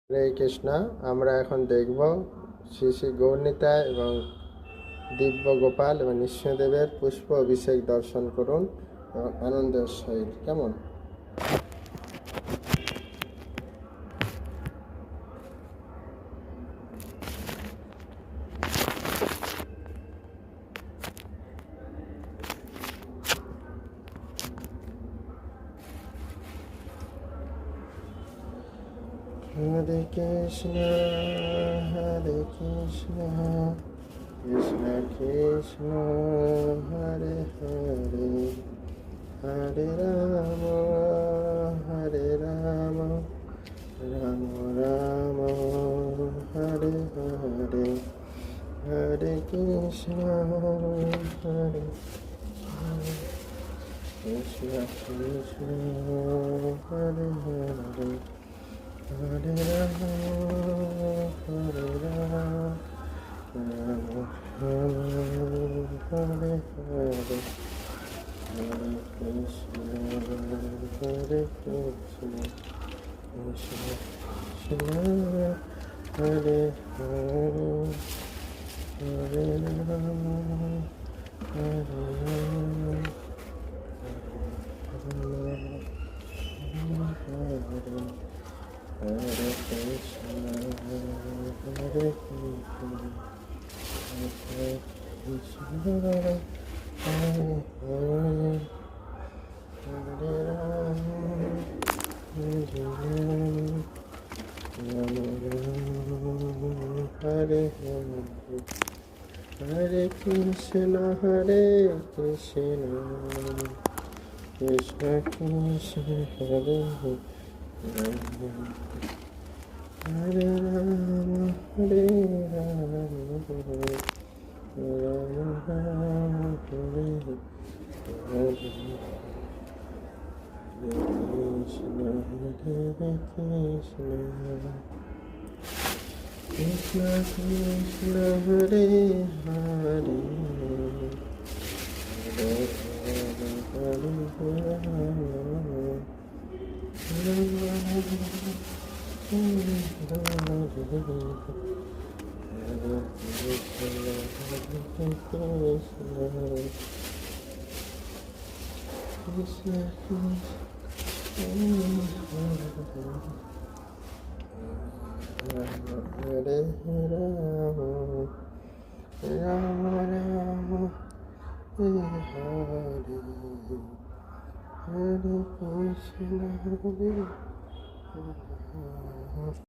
হরে কৃষ্ণ। আমরা এখন দেখব শ্রী শ্রী গৌরনিতাই এবং দিব্য গোপাল এবং নৃসিংহদেবের পুষ্প অভিষেক দর্শন করুন এবং আনন্দের সহিত। কেমন? হরে কৃষ্ণ হরে কৃষ্ণ কৃষ্ণ কৃষ্ণ হরে হরে হরে রাম হরে রাম রাম রাম হরে হরে হরে কৃষ্ণ হরে কৃষ্ণ কৃষ্ণ হরে হরে হরে রাম হরে রাম রাম রাম হরে হরে হরে কৃষ্ণ হরে কৃষ্ণ কৃষ্ণ কৃষ্ণ হরে হরে হরে রাম হরে রাম হরে Hare Krishna, Hare Krishna, Krishna Krishna, Hare Hare, Hare Rama, Hare Rama, Rama Rama, Hare Hare, Hare Krishna, Hare Krishna, Krishna Krishna, Hare Hare. Hare Rama, Hare Rama, Rama Rama, Hare Hare, Hare Krishna, Hare Krishna, Krishna Krishna, Hare Hare, Hare Rama, Hare Rama. Hare Krishna, Hare